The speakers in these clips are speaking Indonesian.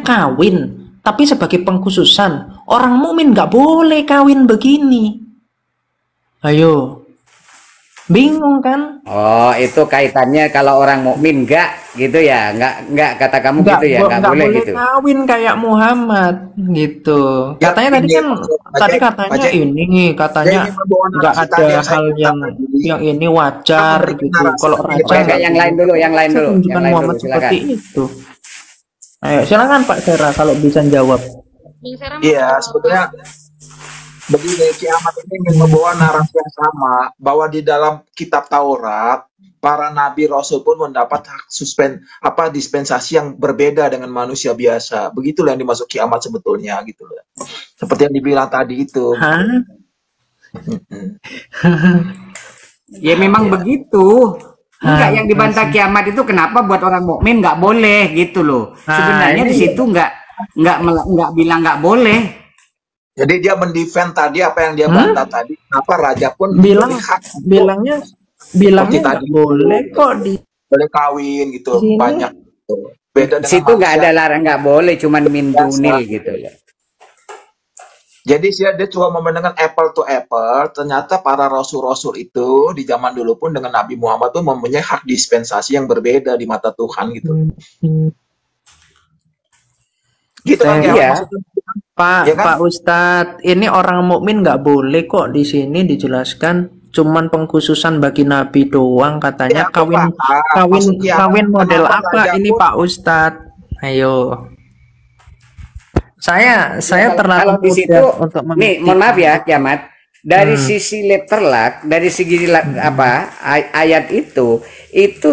kawin, tapi sebagai pengkhususan. Orang mukmin nggak boleh kawin begini. Ayo, bingung kan? Oh, itu kaitannya kalau orang mukmin enggak gitu ya, enggak kata kamu gitu ya, enggak boleh gitu. Kawin kayak Muhammad gitu. Ya, Katanya tadi ini kan, tadi Pak katanya Jack, ini, dia katanya ingin membawa nggak narasi ada tadi yang saya hal katakan tadi. yang ini Kita wajar memberikan gitu. narasi Kalau tadi raja Oke, nggak yang lain boleh. dulu, Tapi yang lain saya dulu, tunjukkan yang lain dulu, Muhammad silakan. seperti itu. Ayo, silakan Pak Sera kalau bisa jawab. Iya, sebetulnya begini, kiamat ini ingin membawa narasi yang sama, bahwa di dalam kitab Taurat, para nabi rasul pun mendapat hak dispensasi yang berbeda dengan manusia biasa. Begitulah yang dimaksud kiamat sebetulnya gitu loh. Seperti yang dibilang tadi itu. Hah? Ya memang begitu. Enggak, yang dibantah kiamat itu kenapa buat orang mukmin nggak boleh gitu loh. Sebenarnya di situ nggak bilang nggak boleh. Jadi dia mendefend tadi apa yang dia bantah tadi. Kenapa raja pun bilangnya nggak boleh kok di boleh kawin gitu sini. banyak. Beda dengan Situ nggak ada larang, nggak boleh, cuman min dunil gitu ya. Jadi dia cuma memandangkan apple to apple. Ternyata para rasul-rasul itu di zaman dulu pun dengan Nabi Muhammad tuh mempunyai hak dispensasi yang berbeda di mata Tuhan gitu. Gitu kan ya. Pak, ya kan? Pak Ustadz, ini orang mukmin nggak boleh kok di sini dijelaskan. Cuman pengkhususan bagi Nabi doang katanya. Ya, Kawin model apa ini Pak Ustadz? Ayo. Saya terlalu kalau di situ untuk nih, mohon maaf ya kiamat, dari sisi letterlak, dari segi ayat itu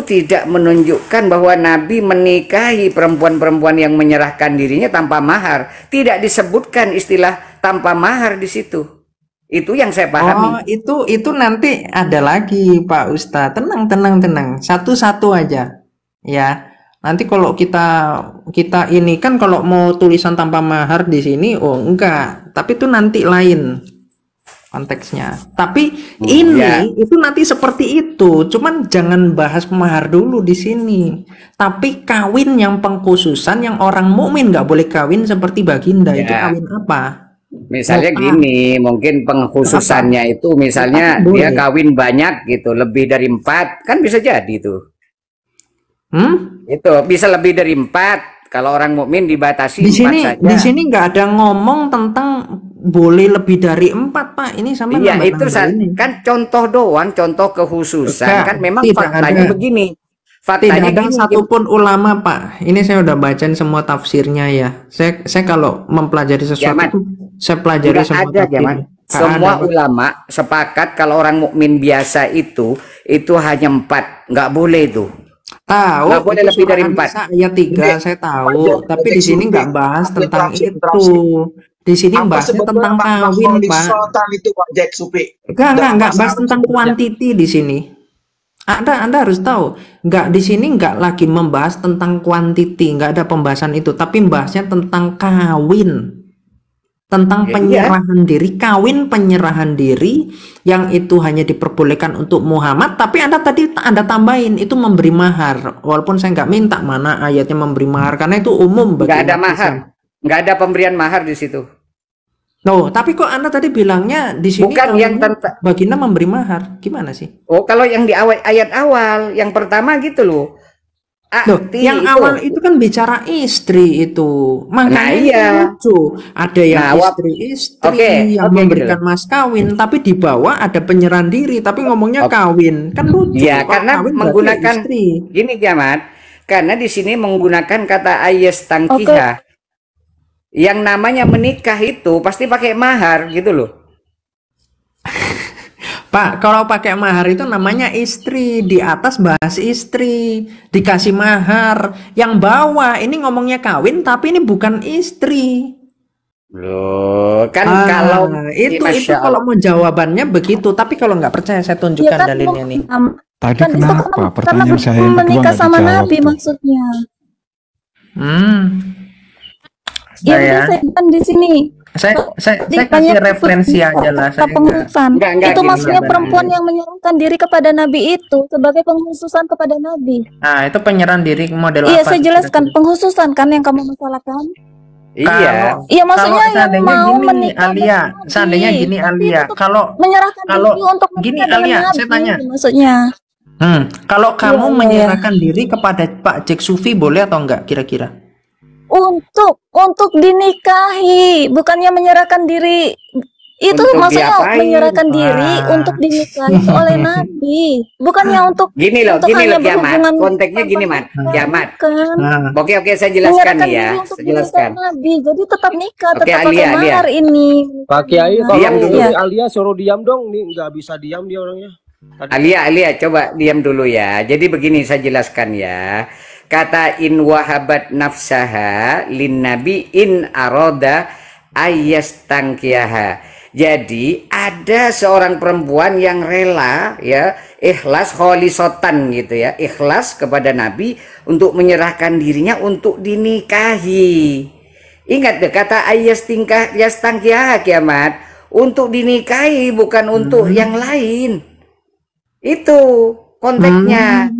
tidak menunjukkan bahwa Nabi menikahi perempuan-perempuan yang menyerahkan dirinya tanpa mahar. Tidak disebutkan istilah tanpa mahar di situ. Itu yang saya pahami. Oh, itu nanti ada lagi Pak Ustadz. Tenang. Satu-satu aja. Ya. Nanti kalau kita ini kan kalau mau tulisan tanpa mahar di sini, oh enggak. Tapi itu nanti lain konteksnya. Tapi itu nanti seperti itu. Cuman jangan bahas mahar dulu di sini. Tapi kawin yang pengkhususan yang orang mukmin nggak boleh kawin seperti baginda. Itu kawin apa? Misalnya gini, mungkin pengkhususannya itu misalnya dia kawin banyak gitu, lebih dari 4, kan bisa jadi tuh. Itu bisa lebih dari 4. Kalau orang mukmin dibatasi 4 saja. Di sini nggak ada ngomong tentang boleh lebih dari 4, Pak. Ini sama itu kan contoh doang, contoh kekhususan. Kan memang faktanya begini. Faktanya tidak ada satupun ulama, Pak. Ini saya udah bacain semua tafsirnya ya. Saya kalau mempelajari sesuatu saya pelajari semua tafsir. Semua ulama sepakat kalau orang mukmin biasa itu hanya 4, nggak boleh itu. Tahu, nggak boleh lebih dari 4. Ayat 3 saya tahu, tapi di sini nggak bahas tentang itu. Di sini bahasnya tentang kawin, Pak. Enggak bahas tentang kuantiti di sini. Anda harus tahu, di sini nggak lagi membahas tentang kuantiti, nggak ada pembahasan itu, tapi membahasnya tentang kawin. Tentang penyerahan diri, kawin penyerahan diri yang itu hanya diperbolehkan untuk Muhammad, tapi Anda tambahin itu memberi mahar, walaupun saya nggak minta mana ayatnya memberi mahar karena itu umum bagi nggak ada mahar, nggak ada pemberian mahar di situ. Tapi kok Anda tadi bilangnya di sini bukan yang baginda memberi mahar, gimana sih? Oh, kalau yang di ayat awal, yang pertama gitu loh. Yang awal itu kan bicara istri itu, makanya lucu. Ada yang istri yang memberikan mas kawin, tapi di bawah ada penyerahan diri, tapi ngomongnya kawin, kan lucu. Ya, karena menggunakan istri. Gini kiamat, karena di sini menggunakan kata ayes tangkiha. Yang namanya menikah itu pasti pakai mahar gitu loh. Pak, kalau pakai mahar itu namanya istri, di atas bahas istri, dikasih mahar. Yang bawah ini ngomongnya kawin, tapi ini bukan istri. Loh, kan kalau itu kalau mau jawabannya begitu, tapi kalau nggak percaya saya tunjukkan dalilnya nih. Tadi kenapa pertanyaan saya yang kedua menikah sama Nabi tuh. maksudnya? Saya kan di sini Saya kasih referensi aja lah. Saya penghususan. Enggak, Itu gini, maksudnya enggak, perempuan yang menyerahkan diri kepada Nabi itu sebagai penghususan kepada Nabi. Nah, itu penyerahan diri model Iya, apa? saya jelaskan penghususan kan yang kamu masalahkan. Iya. Iya, maksudnya kalau yang seandainya mau gini, menikah Alia, dengan Nabi. seandainya gini, Tapi Alia, itu kalau menyerahkan diri untuk gini, menikah dengan Alia, Nabi, saya tanya. maksudnya. Kalau kamu Iya. menyerahkan diri kepada Pak Jack Sufi boleh atau enggak kira-kira? Untuk dinikahi, bukannya menyerahkan diri. Itu Untuk maksudnya diapain? menyerahkan diri Wah. untuk dinikahi oleh Nabi, bukannya untuk Gini loh hanya Kiamat. berhubungan Konteksnya tanpa gini, Mat. nikah, Kiamat. bukan. Oke, saya jelaskan Menyerahkan nih ya. diri untuk Saya dinikahi jelaskan. Nabi, jadi tetap nikah, Oke, tetap Alia, pakai Alia. mahar ini. Pak Kiai, Diam tolong dulu. ini Alia suruh diam dong, nih nggak bisa diam dia orangnya. Alia, coba diam dulu ya. Jadi begini saya jelaskan ya. Kata in wahabat nafsaha lin nabi in aroda ayastangkiyaha. Jadi ada seorang perempuan yang rela ya, ikhlas kholisotan gitu ya, ikhlas kepada Nabi untuk menyerahkan dirinya untuk dinikahi. Ingat deh kata yastangkiyaha Kiamat, untuk dinikahi bukan untuk yang lain. Itu konteksnya.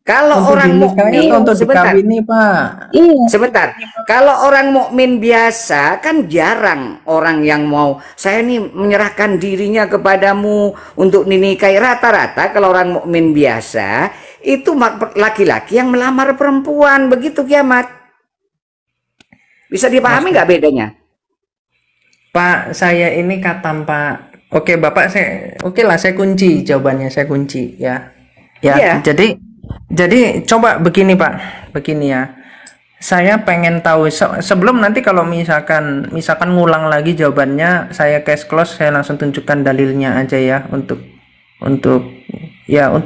Kalau Untuk orang dinikahi mukmin, atau untuk sebentar, dikawini, Pak? Iya. sebentar. Kalau orang mukmin biasa kan jarang orang yang mau saya nih menyerahkan dirinya kepadamu untuk dinikahi. Rata-rata kalau orang mukmin biasa itu laki-laki yang melamar perempuan, begitu Kiamat. Bisa dipahami nggak bedanya? Pak, saya ini katam, Pak. Oke, Bapak, oke lah, saya kunci jawabannya, saya kunci ya. Ya, Iya. jadi coba begini, Pak. Begini ya. Saya pengen tahu sebelum nanti kalau misalkan ngulang lagi jawabannya, saya case close, saya langsung tunjukkan dalilnya aja ya untuk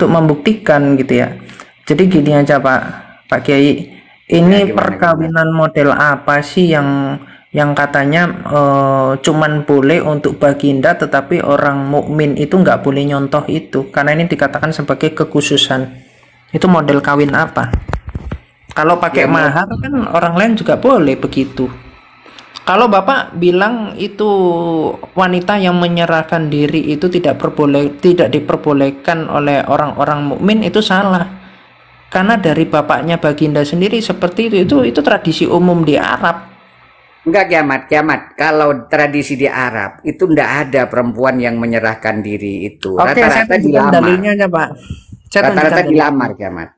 membuktikan gitu ya. Jadi gini aja, Pak Kiai. Ini Ya, gimana, perkawinan model apa sih yang katanya cuman boleh untuk baginda, tetapi orang mukmin itu nggak boleh nyontoh itu karena ini dikatakan sebagai kekhususan. Itu model kawin apa? Kalau pakai mahar kan orang lain juga boleh begitu. Kalau Bapak bilang itu wanita yang menyerahkan diri itu tidak diperbolehkan oleh orang-orang mukmin, itu salah. Karena dari bapaknya baginda sendiri seperti itu tradisi umum di Arab. Enggak Kiamat. Kalau tradisi di Arab itu enggak ada perempuan yang menyerahkan diri itu. Oke, Rata-rata saya tunjukkan dilamar. dalilnya aja, Pak. Rata-rata dilamar Kiamat.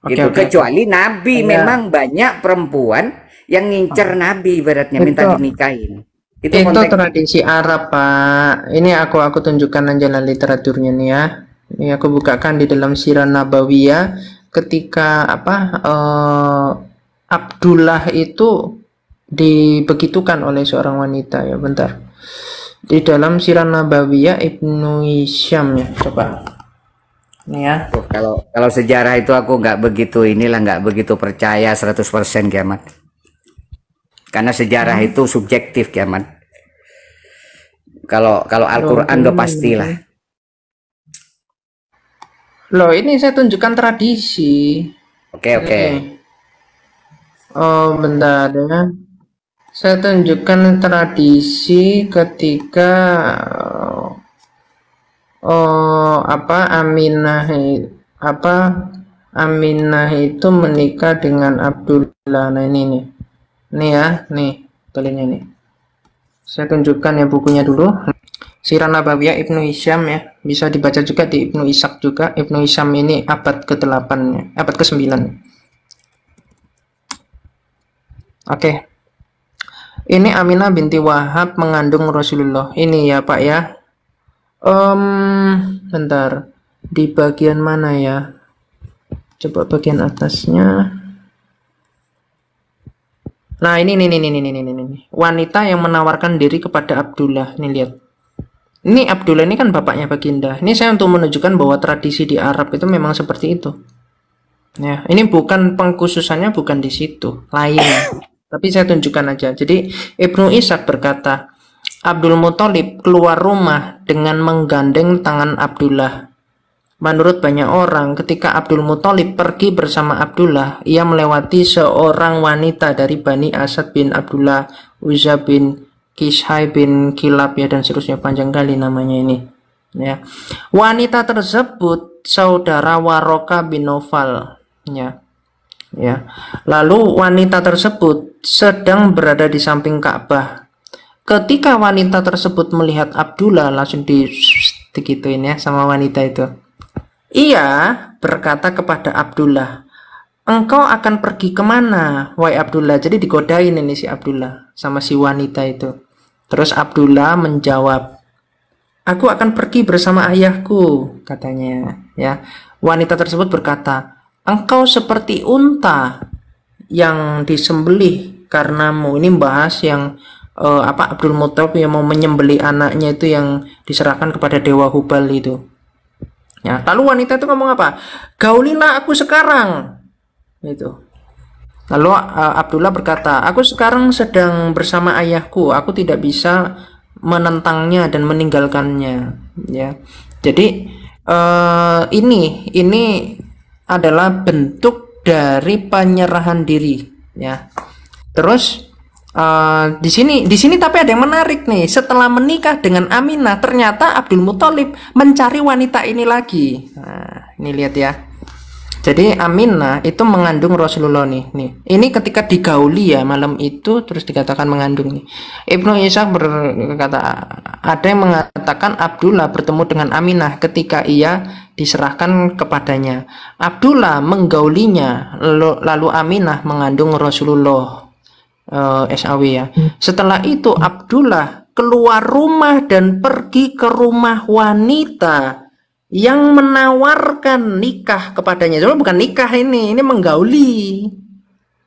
Itu kecuali Nabi memang banyak perempuan yang ngincer Nabi ibaratnya minta dinikahin. Itu tradisi Arab, Pak. Ini aku tunjukkan aja lah literaturnya nih ya. Ini aku bukakan di dalam Sirah Nabawiyah ketika Abdullah itu dibegitukan oleh seorang wanita ya, bentar. Di dalam Sirah Nabawiyah Ibnu Hisham ya, coba. Nih ya. Kalau sejarah itu aku nggak begitu percaya 100% Kiamat. Karena sejarah itu subjektif Kiamat. Kalau Al-Qur'an udah pastilah. Loh, ini saya tunjukkan tradisi. Oke. Oh, bentar ya. Saya tunjukkan tradisi ketika Aminah itu menikah dengan Abdullah. Nah ini nih. Nih ya, nih dalilnya nih. Saya tunjukkan ya bukunya dulu. Sirah Nabawiyah Ibnu Hisham ya. Bisa dibaca juga di Ibnu Ishaq juga. Ibnu Hisham ini abad ke-8 ya, abad ke-9. Oke. Ini Aminah binti Wahab mengandung Rasulullah. Ini ya, Pak ya. Bentar. Di bagian mana ya? Coba bagian atasnya. Nah, ini. Wanita yang menawarkan diri kepada Abdullah. Nih lihat. Ini Abdullah ini kan bapaknya baginda. Ini saya untuk menunjukkan bahwa tradisi di Arab itu memang seperti itu. Ya, ini bukan pengkhususannya bukan di situ, lain. Tapi saya tunjukkan aja. Jadi Ibnu Ishaq berkata, Abdul Muthalib keluar rumah dengan menggandeng tangan Abdullah. Menurut banyak orang, ketika Abdul Muthalib pergi bersama Abdullah, ia melewati seorang wanita dari Bani Asad bin Abdullah Uzza bin Kishai bin Kilab ya, dan seterusnya, panjang kali namanya ini ya. Wanita tersebut saudara Waroka bin Naufal ya. Ya. Lalu wanita tersebut sedang berada di samping Ka'bah. Ketika wanita tersebut melihat Abdullah, langsung digituin ya sama wanita itu. Ia berkata kepada Abdullah, engkau akan pergi kemana, wahai Abdullah? Jadi digodain ini si Abdullah sama si wanita itu. Terus Abdullah menjawab, aku akan pergi bersama ayahku, katanya ya. Wanita tersebut berkata, engkau seperti unta yang disembelih karenamu. Ini bahas yang Abdul Muttalib yang mau menyembelih anaknya itu, yang diserahkan kepada Dewa Hubal itu. Ya, lalu wanita itu ngomong apa? Gaulilah aku sekarang. Itu. Lalu Abdullah berkata, aku sekarang sedang bersama ayahku, aku tidak bisa menentangnya dan meninggalkannya. Ya, jadi ini adalah bentuk dari penyerahan diri. Ya, terus di sini tapi ada yang menarik nih. Setelah menikah dengan Aminah, ternyata Abdul Muthalib mencari wanita ini lagi. Nah, ini lihat ya. Jadi Aminah itu mengandung Rasulullah nih. Ini ketika digauli ya malam itu, terus dikatakan mengandung nih. Ibnu Ishaq berkata, ada yang mengatakan Abdullah bertemu dengan Aminah ketika ia diserahkan kepadanya. Abdullah menggaulinya, lalu Aminah mengandung Rasulullah. SAW ya. Setelah itu Abdullah keluar rumah dan pergi ke rumah wanita yang menawarkan nikah kepadanya. Cuma bukan nikah, ini menggauli.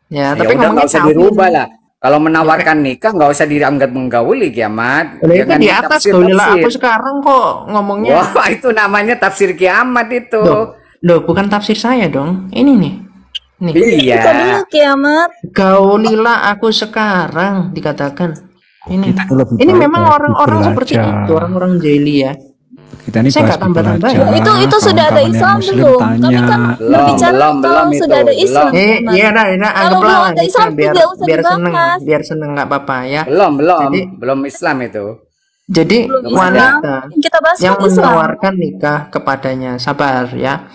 Ya, tapi udah nggak usah dirubah lah. Kalau menawarkan ya, nikah nggak usah dianggap menggauli, Kiamat. Itu di atas gaulilah aku sekarang kok ngomongnya. Wah, itu namanya tafsir Kiamat itu. Loh, bukan tafsir saya dong. Ini nih. Nih. Iya. Itu dulu Kiamat. Gaulilah aku sekarang dikatakan. Ini memang orang-orang seperti itu, orang-orang jahiliyah. Kita ini saya nggak tambah-tambah ya. Itu sudah ada Islam belum? Kami kan berbicara kalau sudah ada Islam. Iya, anggaplah ada Islam biar seneng nggak apa-apa ya. Belum Islam itu. Jadi wanita yang menawarkan nikah kepadanya, sabar ya.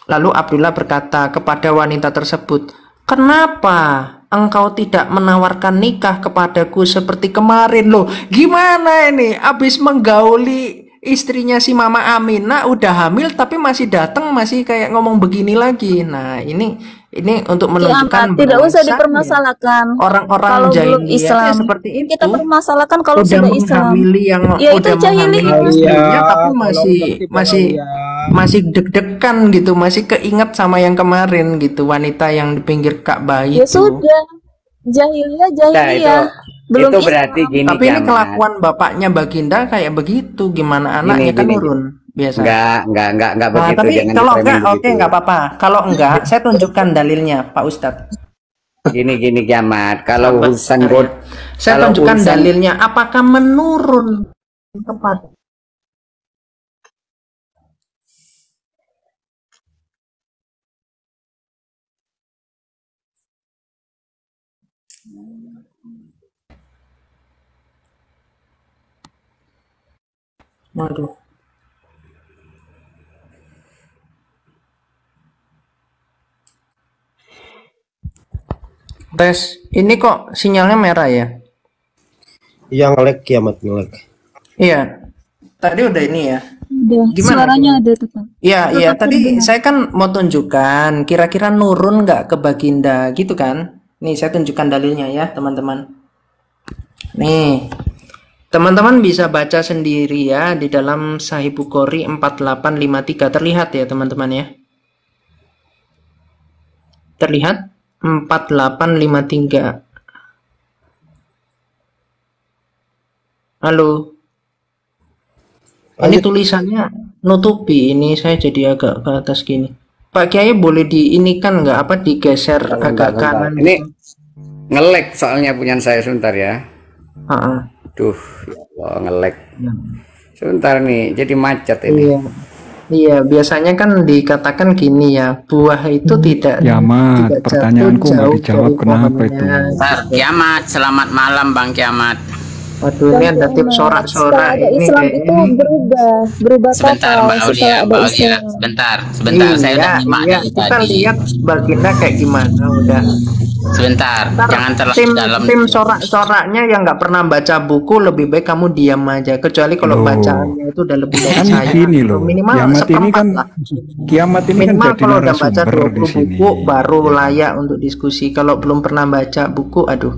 Lalu Abdullah berkata kepada wanita tersebut, kenapa engkau tidak menawarkan nikah kepadaku seperti kemarin? Loh, gimana ini? Abis menggauli istrinya si Mama Aminah udah hamil tapi masih datang, masih kayak ngomong begini lagi. Nah, ini untuk menunjukkan tidak usah dipermasalahkan orang-orang jahiliyah seperti itu. Kita permasalahkan kalau sudah Islam. Udah menghamili istrinya tapi masih deg-degan gitu, masih keinget sama yang kemarin gitu, wanita yang di pinggir Ka'bah itu. Ya sudah, jahiliyah. Belum itu berarti gini. Tapi ini kelakuan bapaknya Baginda kayak begitu, gimana anaknya kan nurun biasa. Enggak begitu. Tapi kalau enggak, oke, enggak apa-apa. Kalau enggak, saya tunjukkan dalilnya, Pak Ustadz. Gini Kiamat. Kalau urusan saya tunjukkan dalilnya. Apakah menurun kepada Waduh. Tes, ini kok sinyalnya merah ya? Iya, nge-lag Kiamat, nge-lag. Iya. Tadi udah ini ya. Gimana? Suaranya ada tetap. Iya, tadi saya kan mau tunjukkan kira-kira nurun nggak ke Baginda gitu kan? Nih, saya tunjukkan dalilnya ya, teman-teman. Nih. Teman-teman bisa baca sendiri ya di dalam Sahih Bukhari 4853, terlihat ya teman-teman ya. Terlihat 4853. Halo. Ini tulisannya nutupi, ini saya jadi agak ke atas gini. Pak Kiai boleh diinikan nggak, apa digeser agak kanan? Ini nge-lag soalnya punya saya, sebentar ya. Duh, ya Allah, nge-lag. Sebentar nih, jadi macet ini. Iya, biasanya kan dikatakan gini ya, buah itu tidak pertanyaanku nggak dijawab, kenapa itu? Kiamat, selamat malam Bang Kiamat. Waduh, ini ada tips setelah sorak-sorak ada ini Islam kayak itu ini. berubah Sebentar total Mbak Aulia, setelah ada Mbak Aulia, Islam. sebentar, saya udah nyimak Iya, dari kita tadi. lihat baginda kayak gimana udah. Sebentar, Ntar jangan terlalu tim dalam. tim sorak-soraknya yang nggak pernah baca buku lebih baik kamu diam aja. Kecuali kalau Loh. bacaannya itu udah lebih dari Kan saya. gini loh, Minimal kiamat ini seperempat kan lah. kiamat ini kan Minimal jadi kalau udah baca narasumber di 20 sini. buku baru Ya. layak untuk diskusi. Kalau belum pernah baca buku, aduh,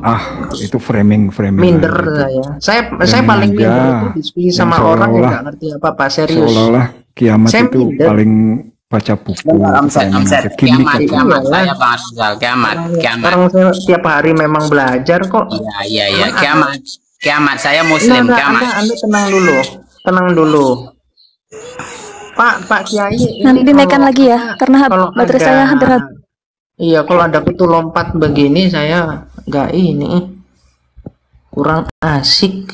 Ah, itu framing minder aja itu. saya. Saya Framing paling aja. minder itu diskusi Yang sama orang yang seolah-olah- nggak ngerti apa-apa, serius. Seolah-olah kiamat Saya itu minder. paling baca buku. Bentar, Omset, framing Omset. aja. Gimik Kiamat, aja. kiamat, Iyalah. saya Bang Rizal, kiamat. Orang saya tiap hari memang belajar kok. Iya, kiamat, saya Muslim, Nah, kiamat. Anda tenang dulu. Pak Kiai, ini Nanti dinaikkan kalau- lagi ya, karena kalau baterai ada- saya hampir habis. Iya, kalau ada kutu lompat begini saya nggak ini, kurang asik.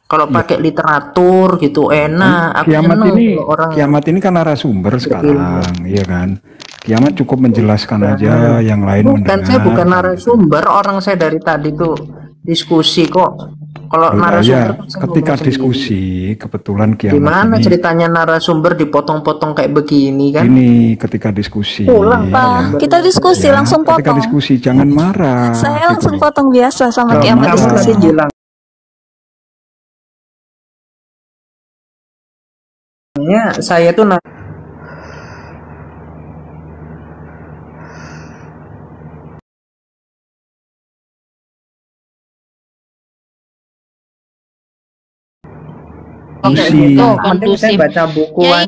Kalau pakai literatur gitu enak. Aku Kiamat seneng ini, kalau orang kiamat ini kan narasumber sekarang, iya kan? Kiamat cukup menjelaskan aja, yang lain bukan, mendengar. saya bukan narasumber, orang saya dari tadi tuh diskusi kok. Kalau Oh, narasumber iya, kan saya ketika ngomong sendiri. diskusi, kebetulan kiamat Gimana ini, ceritanya narasumber dipotong-potong kayak begini kan? ini ketika diskusi. Pulang, ya. Pak, kita diskusi Ya, langsung ketika potong. diskusi jangan marah. Saya langsung gitu. potong biasa sama Kalau kiamat marah, Kamu tadi diskusinya. bilang saya tuh Diskusi. mending saya baca buku Yai.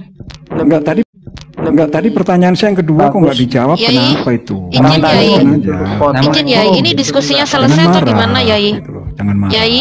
Enggak tadi pertanyaan saya yang kedua kok nggak dijawab, Yai. kenapa itu? Izin, Orang Yai. tanya aja. Izin Yai, ini diskusinya selesai Jangan atau marah, gimana Yai? gitu loh. Jangan marah. Yai.